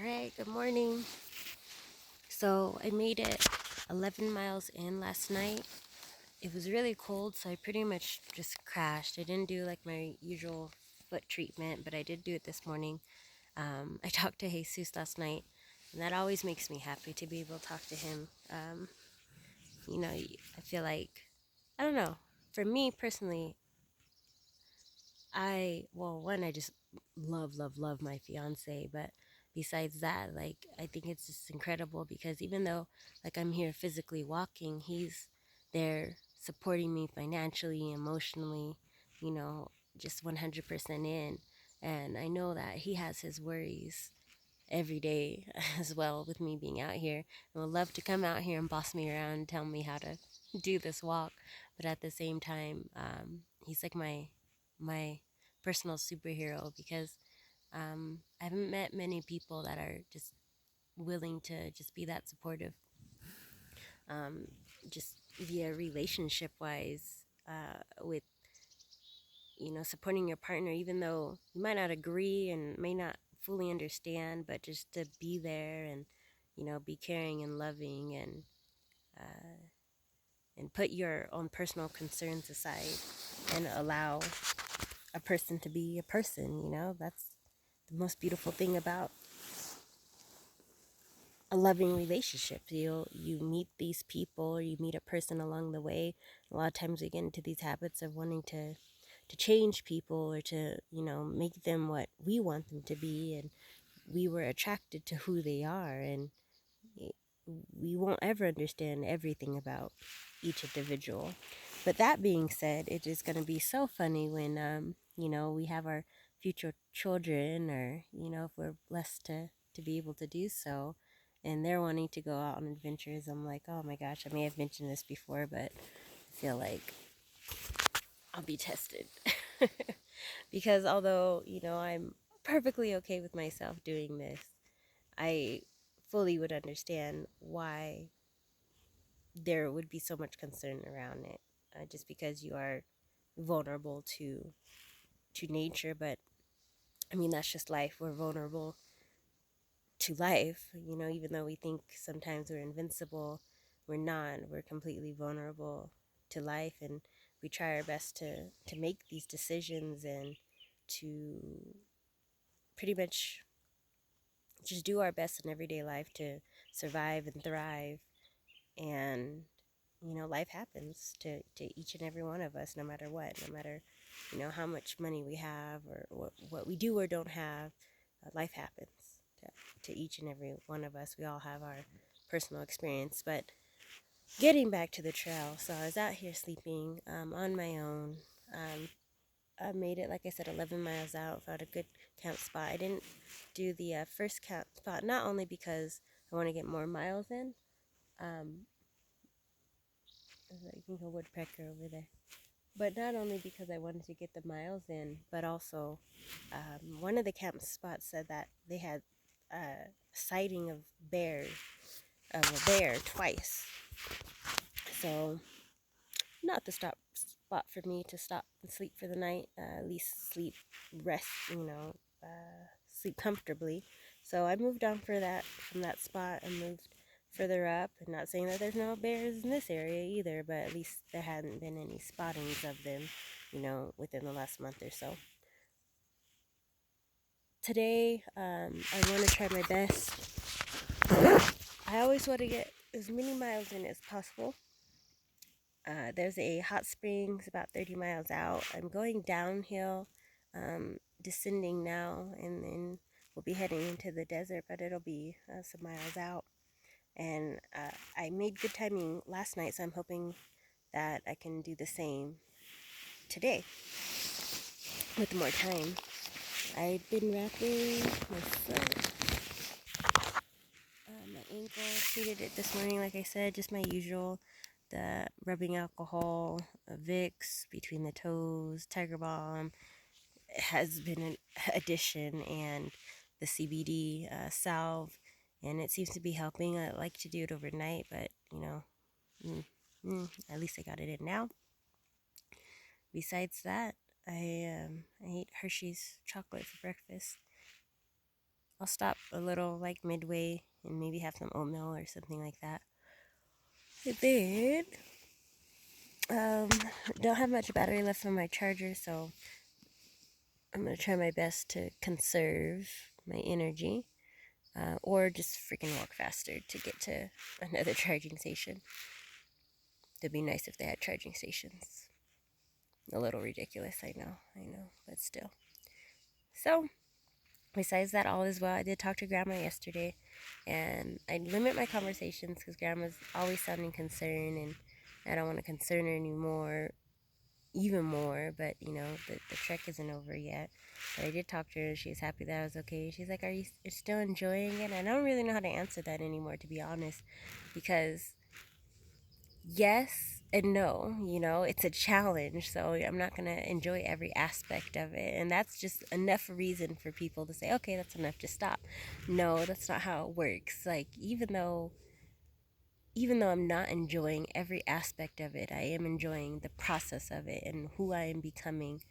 Alright, good morning. So I made it 11 miles in last night. It was really cold, so I pretty much just crashed. I didn't do like my usual foot treatment, but I did do it this morning. I talked to Jesus last night, and that always makes me happy to be able to talk to him. I feel like, I don't know, for me personally, I just love my fiance, but besides that, like, I think it's just incredible because even though, like, I'm here physically walking, he's there supporting me financially, emotionally, you know, just 100% in. And I know that he has his worries every day as well with me being out here and would love to come out here and boss me around and tell me how to do this walk. But at the same time, he's like my personal superhero because I haven't met many people that are just willing to just be that supportive, um, just via relationship wise, with supporting your partner, even though you might not agree and may not fully understand, but just to be there and be caring and loving and put your own personal concerns aside and allow a person to be a person. That's the most beautiful thing about a loving relationship. You meet these people, or you meet a person along the way. A lot of times we get into these habits of wanting to change people or to make them what we want them to be, and we were attracted to who they are, and we won't ever understand everything about each individual. But that being said, it is going to be so funny when we have our future children, or if we're blessed to be able to do so, and they're wanting to go out on adventures. I'm like, oh my gosh, I may have mentioned this before, but I feel like I'll be tested. Because although I'm perfectly okay with myself doing this, I fully would understand why there would be so much concern around it, just because you are vulnerable to nature. But I mean, that's just life. We're vulnerable to life, even though we think sometimes we're invincible, we're not. We're completely vulnerable to life, and we try our best to make these decisions and to pretty much just do our best in everyday life to survive and thrive. And life happens to each and every one of us, no matter what, no matter how much money we have or what we do or don't have. Life happens to each and every one of us. We all have our personal experience. But getting back to the trail, so I was out here sleeping on my own. I made it, like I said, 11 miles out, found a good camp spot. I didn't do the first camp spot, not only because I want to get more miles in. There's I think a woodpecker over there. But not only because I wanted to get the miles in, but also one of the camp spots said that they had a sighting of a bear twice. So not the spot for me to stop and sleep for the night. At least rest, sleep comfortably. So I moved on from that spot and moved further up. And not saying that there's no bears in this area either, but at least there hadn't been any spottings of them, within the last month or so. Today, I want to try my best. I always want to get as many miles in as possible. There's a hot springs about 30 miles out. I'm going downhill, descending now, and then we'll be heading into the desert, but it'll be some miles out. And I made good timing last night, so I'm hoping that I can do the same today with more time. I've been wrapping my foot, my ankle, treated it this morning, like I said, just my usual. The rubbing alcohol, Vicks between the toes, Tiger Balm has been an addition, and the CBD salve, and it seems to be helping. I like to do it overnight, but at least I got it in now. Besides that, I ate Hershey's chocolate for breakfast. I'll stop a little like midway and maybe have some oatmeal or something like that. And then um, don't have much battery left on my charger, so I'm gonna try my best to conserve my energy, or just freaking walk faster to get to another charging station. It'd be nice if they had charging stations. A little ridiculous, I know, but still. So, besides that, all is well. I did talk to Grandma yesterday, and I limit my conversations because Grandma's always sounding concerned, and I don't want to concern her anymore, even more. But the trek isn't over yet. But I did talk to her. She was happy that I was okay. She's like, "Are you still enjoying it?" And I don't really know how to answer that anymore, to be honest, because yes and no, it's a challenge, so I'm not going to enjoy every aspect of it, and that's just enough reason for people to say, okay, that's enough, to stop. No, that's not how it works. Like, even though I'm not enjoying every aspect of it, I am enjoying the process of it and who I am becoming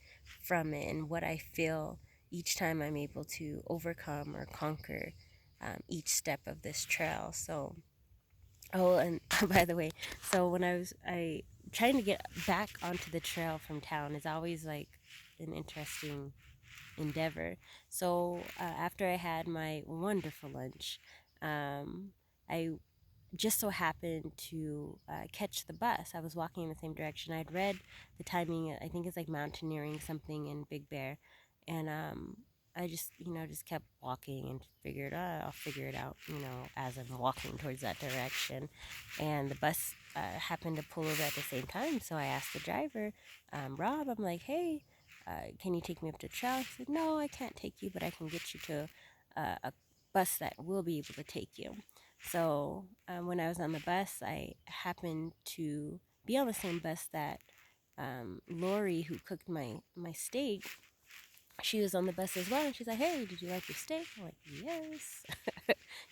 from it and what I feel each time I'm able to overcome or conquer each step of this trail. So, oh, and by the way, so when I trying to get back onto the trail from town is always like an interesting endeavor. So after I had my wonderful lunch, I just so happened to catch the bus. I was walking in the same direction. I'd read the timing. I think it's like mountaineering something in Big Bear, and I just kept walking and figured, I'll figure it out, as I'm walking towards that direction. And the bus happened to pull over at the same time. So I asked the driver, Rob, I'm like, hey, can you take me up to the trail? He said, no, I can't take you, but I can get you to a bus that will be able to take you. So when I was on the bus, I happened to be on the same bus that Lori, who cooked my steak, she was on the bus as well. And she's like, hey, did you like your steak? I'm like, yes.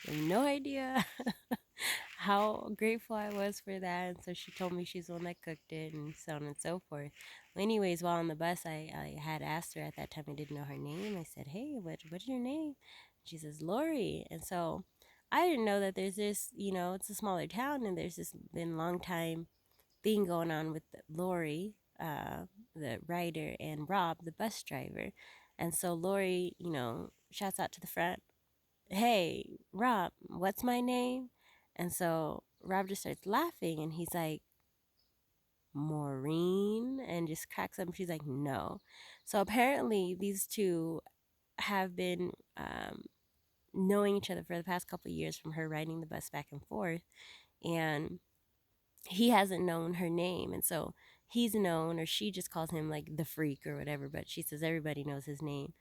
You have no idea how grateful I was for that. And so she told me she's the one that cooked it and so on and so forth. Well, anyways, while on the bus, I had asked her at that time, I didn't know her name. I said, hey, what's your name? She says, Lori. And so I didn't know that there's this, it's a smaller town and there's this been long time thing going on with Lori, the writer, and Rob, the bus driver. And so Lori, shouts out to the front, hey, Rob, what's my name? And so Rob just starts laughing and he's like, Maureen, and just cracks up. She's like, no. So apparently these two have been knowing each other for the past couple of years from her riding the bus back and forth. And he hasn't known her name. And so he's known, or she just calls him like the freak or whatever, but she says everybody knows his name.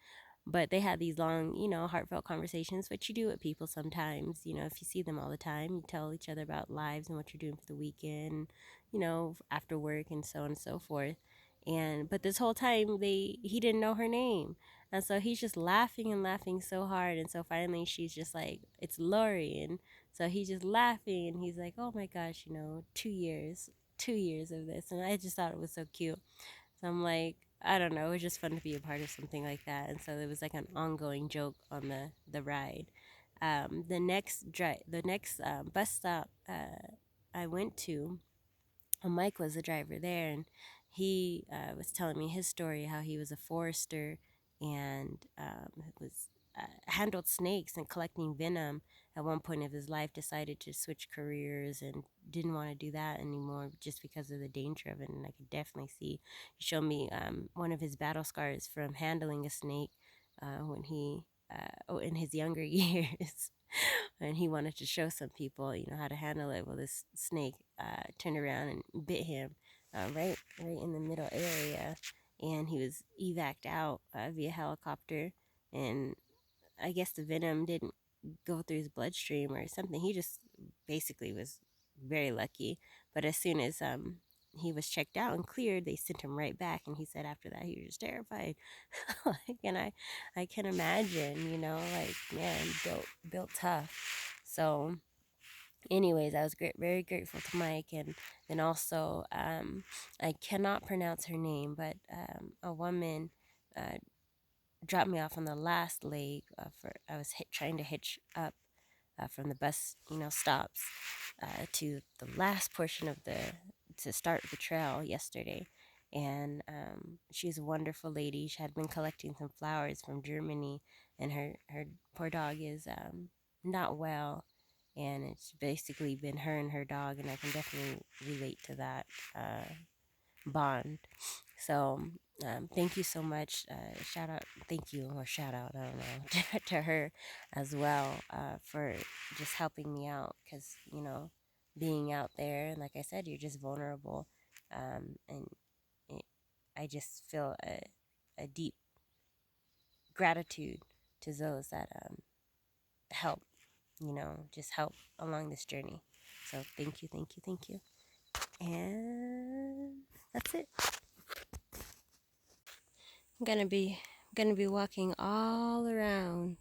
But they had these long, heartfelt conversations, which you do with people sometimes. If you see them all the time, you tell each other about lives and what you're doing for the weekend, after work and so on and so forth. But this whole time he didn't know her name. And so he's just laughing and laughing so hard. And so finally she's just like, it's Lori. And so he's just laughing and he's like, oh my gosh, 2 years of this. And I just thought it was so cute. So I'm like, I don't know, it was just fun to be a part of something like that. And so it was like an ongoing joke on the ride. The next bus stop I went to, Mike was the driver there, and he was telling me his story, how he was a forester and was handled snakes and collecting venom at one point of his life, decided to switch careers and didn't want to do that anymore just because of the danger of it. And I could definitely see, he showed me one of his battle scars from handling a snake when he in his younger years. And he wanted to show some people, how to handle it. Well, this snake turned around and bit him right in the middle area, and he was evac'd out via helicopter. And I guess the venom didn't go through his bloodstream or something. He just basically was very lucky. But as soon as he was checked out and cleared, they sent him right back. And he said after that he was just terrified. And I can imagine, like, man, built tough. So anyways, I was very grateful to Mike. And then also I cannot pronounce her name, but a woman dropped me off on the last leg. I was trying to hitch up from the bus, stops to the last portion of to start the trail yesterday. And she's a wonderful lady. She had been collecting some flowers from Germany, and her poor dog is not well. And it's basically been her and her dog, and I can definitely relate to that bond. So thank you so much. Shout out, thank you, or shout out, I don't know, to her as well for just helping me out, because, being out there, and like I said, you're just vulnerable. And it, I just feel a deep gratitude to those that help, just help along this journey. So thank you, thank you, thank you. And that's it. I'm gonna be walking all around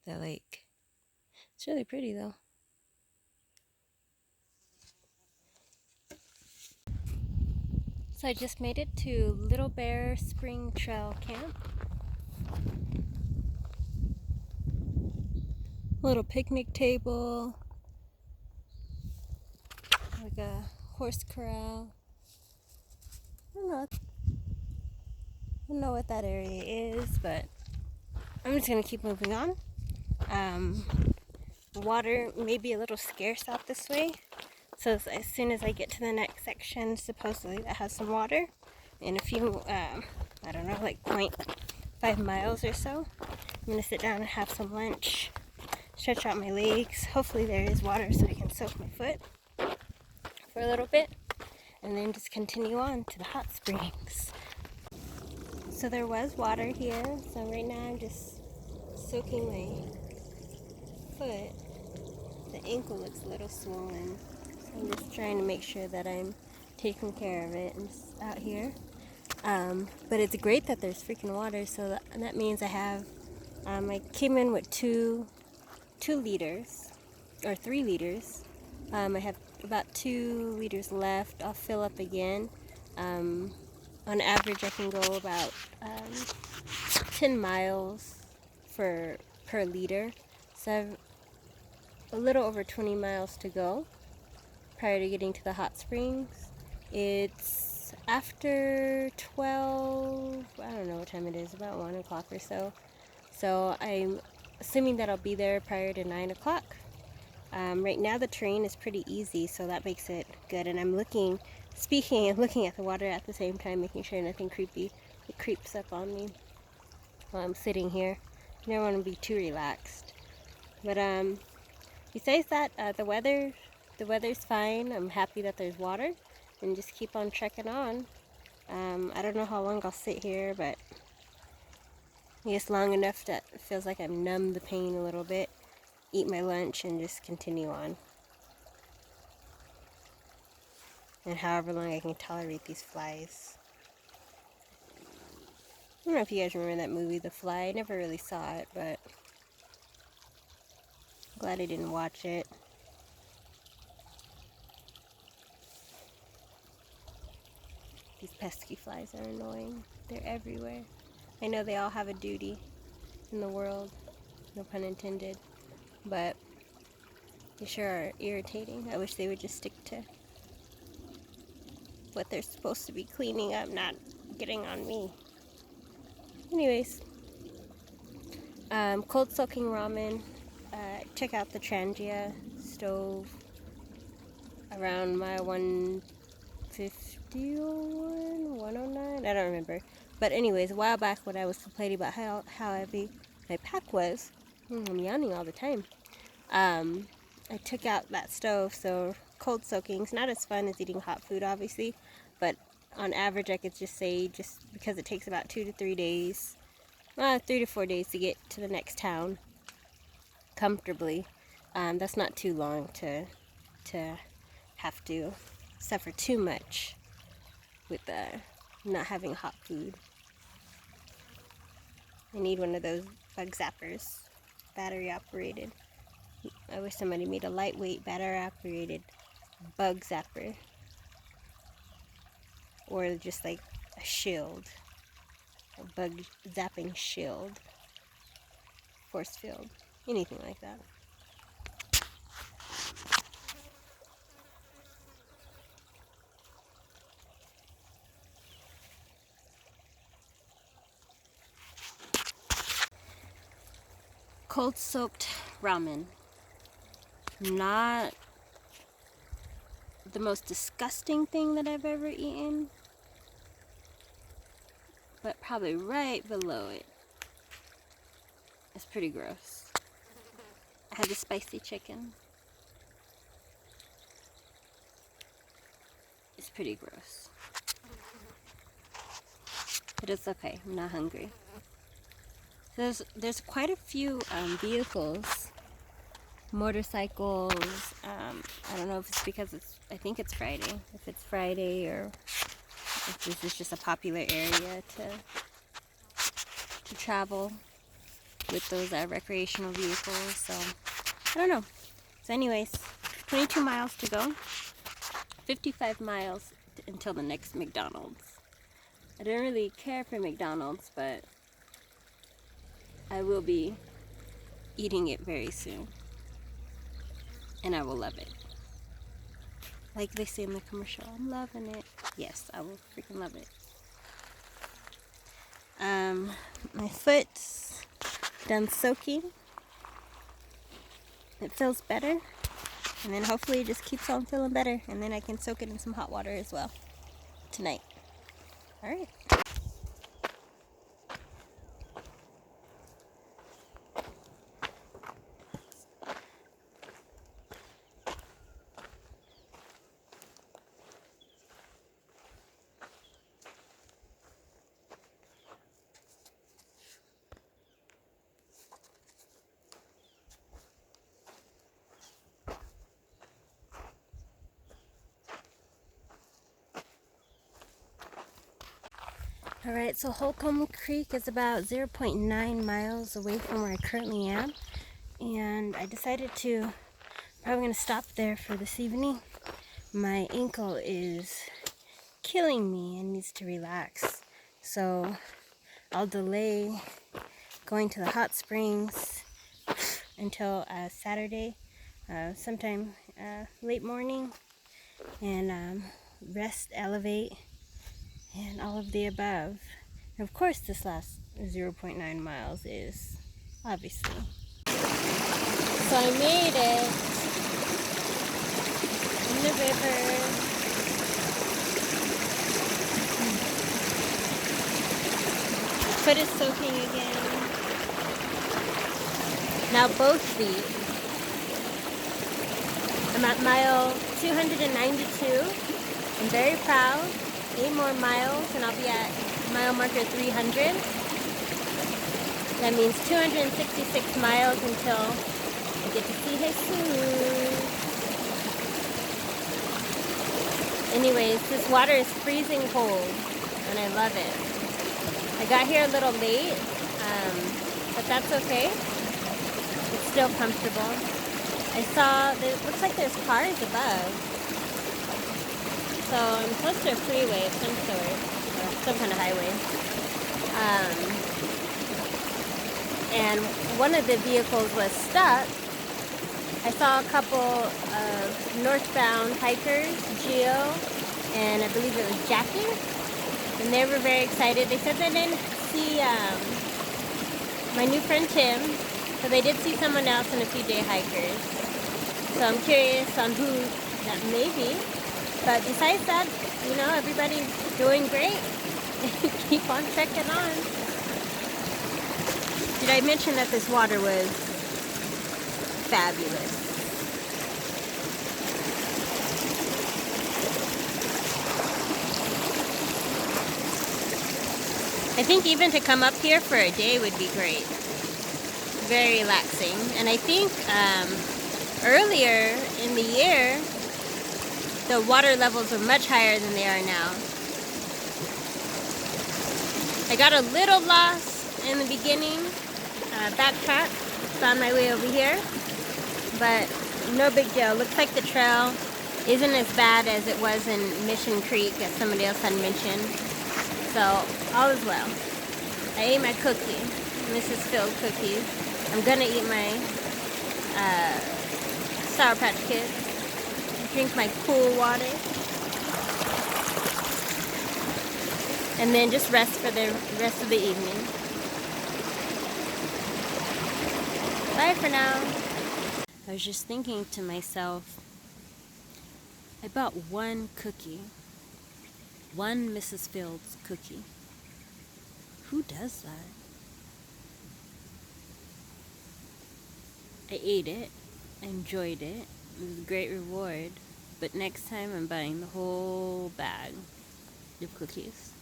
the lake. It's really pretty though. So I just made it to Little Bear Spring Trail Camp. Little picnic table, like a horse corral. I don't know what that area is, but I'm just gonna keep moving on. Um, Water may be a little scarce out this way, so as soon as I get to the next section, supposedly that has some water, in a few, I don't know, like 0.5 miles or so, I'm gonna sit down and have some lunch, stretch out my legs. Hopefully there is water so I can soak my foot for a little bit, and then just continue on to the hot springs. So there was water here, so right now I'm just soaking my foot. The ankle looks a little swollen, so I'm just trying to make sure that I'm taking care of it and just out here. But it's great that there's freaking water, so that means I came in with 2 liters, or 3 liters. I have about 2 liters left. I'll fill up again. On average, I can go about 10 miles per liter. So I have a little over 20 miles to go prior to getting to the hot springs. It's after 12, I don't know what time it is, about 1 o'clock or so. So I'm assuming that I'll be there prior to 9 o'clock. Right now the terrain is pretty easy, so that makes it good. And I'm speaking and looking at the water at the same time, making sure nothing creepy creeps up on me while I'm sitting here. I never want to be too relaxed. But besides that, the weather's fine. I'm happy that there's water, and just keep on trekking on. I don't know how long I'll sit here, but I guess long enough that it feels like I'm numb the pain a little bit. Eat my lunch and just continue on. And however long I can tolerate these flies. I don't know if you guys remember that movie, The Fly. I never really saw it, but I'm glad I didn't watch it. These pesky flies are annoying. They're everywhere. I know they all have a duty in the world, no pun intended, but they sure are irritating. I wish they would just stick to what they're supposed to be cleaning up, not getting on me. Anyways, cold soaking ramen. Check out the Trangia stove around mile 151, 109, I don't remember. But anyways, a while back when I was complaining about how heavy my pack was, I'm yawning all the time, I took out that stove, so cold soaking is not as fun as eating hot food, obviously, but on average I could just say, just because it takes about 2 to 3 days, 3 to 4 days to get to the next town comfortably. That's not too long to have to suffer too much with not having hot food. I need one of those bug zappers, battery operated. I wish somebody made a lightweight battery operated bug zapper, or just like a shield. a bug zapping shield, force field, anything like that. Cold soaked ramen. Not the most disgusting thing that I've ever eaten, but probably right below it. It's pretty gross. I had the spicy chicken. It's pretty gross. But it's okay, I'm not hungry. There's quite a few vehicles, motorcycles. I don't know if it's because I think it's Friday. If it's Friday or if this is just a popular area to travel with those recreational vehicles. So I don't know. So anyways, 22 miles to go. 55 miles until the next McDonald's. I don't really care for McDonald's, but I will be eating it very soon. And I will love it. Like they say in the commercial, I'm loving it. Yes, I will freaking love it. My foot's done soaking. It feels better. And then hopefully it just keeps on feeling better. And then I can soak it in some hot water as well tonight. All right. Alright, so Holcomb Creek is about 0.9 miles away from where I currently am. And I decided to, probably going to stop there for this evening. My ankle is killing me and needs to relax. So I'll delay going to the hot springs until Saturday, sometime late morning. And rest, elevate, and all of the above. And of course this last 0.9 miles is obviously. So I made it in the river. Foot is soaking again. Now both feet. I'm at mile 292. I'm very proud. 8 more miles and I'll be at mile marker 300. That means 266 miles until I get to see Jesus. Anyways, this water is freezing cold and I love it. I got here a little late, but that's okay. It's still comfortable. I saw, it looks like there's cars above. So I'm close to a freeway of some sort, or some kind of highway. And one of the vehicles was stuck. I saw a couple of northbound hikers, Gio, and I believe it was Jackie. And they were very excited. They said they didn't see my new friend Tim, but they did see someone else and a few day hikers. So I'm curious on who that may be. But besides that, you know, everybody's doing great. Keep on trekking on. Did I mention that this water was fabulous? I think even to come up here for a day would be great. Very relaxing. And I think earlier in the year, the water levels were much higher than they are now. I got a little lost in the beginning, backtrack, found my way over here, but no big deal. Looks like the trail isn't as bad as it was in Mission Creek, as somebody else had mentioned. So all is well. I ate my cookie, Mrs. Phil cookie. I'm gonna eat my Sour Patch Kids. Drink my cool water. And then just rest for the rest of the evening. Bye for now. I was just thinking to myself, I bought one cookie. One Mrs. Fields cookie. Who does that? I ate it. I enjoyed it. It was a great reward. But next time I'm buying the whole bag of cookies.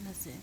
That's it.